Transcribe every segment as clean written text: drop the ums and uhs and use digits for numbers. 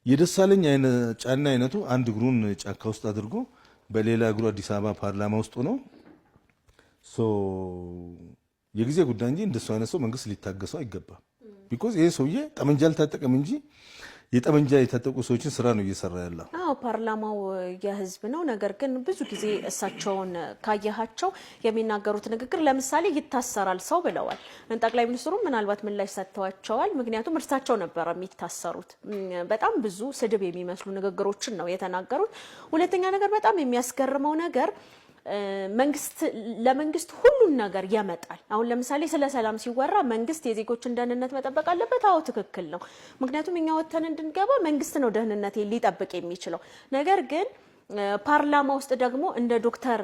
የደሳለኝ ጫና አይነቱ አንድ እግሩን ጫካ ውስጥ አድርጎ በሌላ እግሩ አዲስ አበባ ፓርላማ ውስጥ ነው። የጊዜ ጉዳይ እንጂ እንደሱ አይነት ሰው መንግስት ሊታገሰው አይገባም። ቢኮዝ ይሄ ሰውዬ ጠመንጃ አልታጠቀም እንጂ የጠመንጃ የታጠቁ ሰዎችን ስራ ነው እየሰራ ያለው። ፓርላማው የህዝብ ነው። ነገር ግን ብዙ ጊዜ እሳቸውን ካየሃቸው የሚናገሩት ንግግር ለምሳሌ ይታሰራል ሰው ብለዋል። ጠቅላይ ሚኒስትሩ ምናልባት ምላሽ ሰጥተዋቸዋል። ምክንያቱም እርሳቸው ነበር የሚታሰሩት። በጣም ብዙ ስድብ የሚመስሉ ንግግሮችን ነው የተናገሩት። ሁለተኛ ነገር በጣም የሚያስገርመው ነገር ለመንግስት ሁሉን ነገር ያመጣል። አሁን ለምሳሌ ስለ ሰላም ሲወራ መንግስት የዜጎችን ደህንነት መጠበቅ አለበት። አዎ ትክክል ነው። ምክንያቱም እኛ ወተን እንድንገባ መንግስት ነው ደህንነት ሊጠብቅ የሚችለው። ነገር ግን ፓርላማ ውስጥ ደግሞ እንደ ዶክተር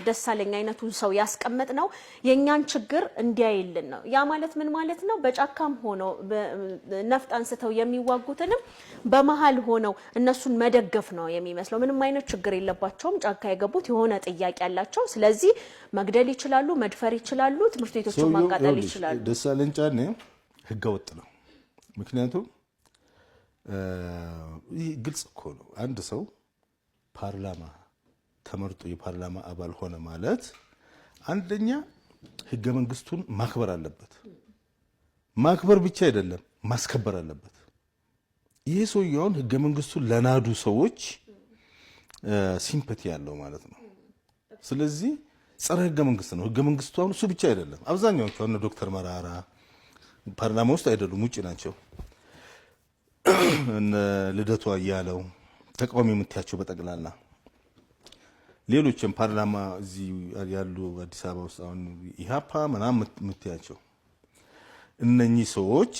ደሳለኝ አይነቱን ሰው ያስቀመጥ ነው የኛን ችግር እንዲያይልን ነው። ያ ማለት ምን ማለት ነው? በጫካም ሆነው ነፍጥ አንስተው የሚዋጉትንም በመሃል ሆነው እነሱን መደገፍ ነው የሚመስለው። ምንም አይነት ችግር የለባቸውም። ጫካ የገቡት የሆነ ጥያቄ ያላቸው፣ ስለዚህ መግደል ይችላሉ፣ መድፈር ይችላሉ፣ ትምህርት ቤቶችን ማቃጠል ይችላሉ። ደሳለኝ ጫኔ ህገወጥ ነው። ምክንያቱም ይህ ግልጽ እኮ ነው። አንድ ሰው ፓርላማ ተመርጦ የፓርላማ አባል ሆነ ማለት አንደኛ ህገ መንግስቱን ማክበር አለበት። ማክበር ብቻ አይደለም ማስከበር አለበት። ይሄ ሰውየውን ህገ መንግስቱን ለናዱ ሰዎች ሲምፓቲ ያለው ማለት ነው። ስለዚህ ጸረ ህገ መንግስት ነው። ህገ መንግስቱ አሁን እሱ ብቻ አይደለም። አብዛኛዎቹ አሁን ዶክተር መራራ ፓርላማ ውስጥ አይደሉም፣ ውጭ ናቸው። እነ ልደቱ አያለው ተቃዋሚ የምትያቸው በጠቅላላ ሌሎችም ፓርላማ እዚህ ያሉ አዲስ አበባ ውስጥ አሁን ኢሃፓ ምናምን የምትያቸው እነኚህ ሰዎች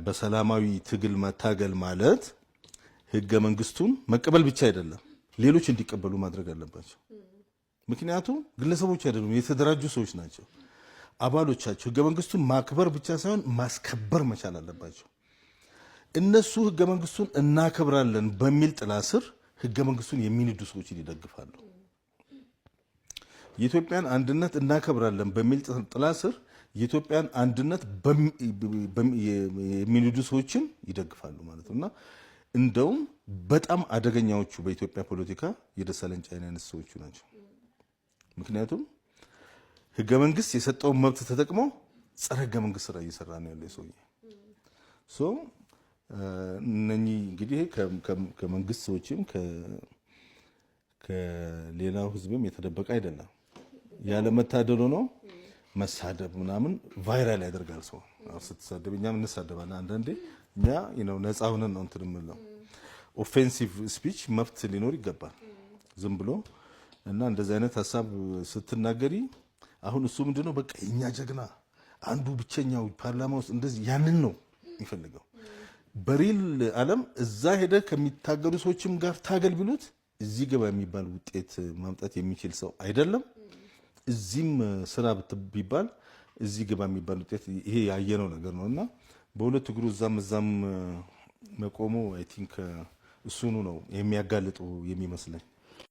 በሰላማዊ ትግል መታገል ማለት ህገ መንግስቱን መቀበል ብቻ አይደለም፣ ሌሎች እንዲቀበሉ ማድረግ አለባቸው። ምክንያቱም ግለሰቦች አይደሉም፣ የተደራጁ ሰዎች ናቸው። አባሎቻቸው ህገ መንግስቱን ማክበር ብቻ ሳይሆን ማስከበር መቻል አለባቸው። እነሱ ህገ መንግስቱን እናከብራለን በሚል ጥላ ስር ህገ መንግስቱን የሚንዱ ሰዎችን ይደግፋሉ። የኢትዮጵያን አንድነት እናከብራለን በሚል ጥላ ስር የኢትዮጵያን አንድነት የሚንዱ ሰዎችን ይደግፋሉ ማለት ነውና እንደውም በጣም አደገኛዎቹ በኢትዮጵያ ፖለቲካ የደሳለኝ ጫኔ አይነት ሰዎቹ ናቸው። ምክንያቱም ህገ መንግስት የሰጠውን መብት ተጠቅመው ጸረ ህገ መንግስት ስራ እየሰራ ነው ያለው ሰውዬ። እነኚህ እንግዲህ ከመንግስት ሰዎችም ከሌላው ህዝብም የተደበቀ አይደለም። ያለ መታደሉ ነው። መሳደብ ምናምን ቫይራል ያደርጋል ሰው። ስትሳደብ እኛም እንሳደባለን አንዳንዴ። እኛ ነፃ ሆነን ነው እንትን የምንለው። ኦፌንሲቭ ስፒች መብት ሊኖር ይገባል። ዝም ብሎ እና እንደዚህ አይነት ሀሳብ ስትናገሪ አሁን እሱ ምንድነው በቃ የኛ ጀግና አንዱ ብቸኛው ፓርላማ ውስጥ እንደዚህ ያንን ነው የሚፈልገው። በሪል ዓለም እዛ ሄደ ከሚታገሉ ሰዎችም ጋር ታገል ቢሉት እዚህ ገባ የሚባል ውጤት ማምጣት የሚችል ሰው አይደለም። እዚህም ስራ ቢባል እዚህ ገባ የሚባል ውጤት ይሄ ያየነው ነገር ነውና በሁለት እግሩ እዛም መቆሙ አይ ቲንክ እሱኑ ነው የሚያጋልጡ የሚመስለኝ።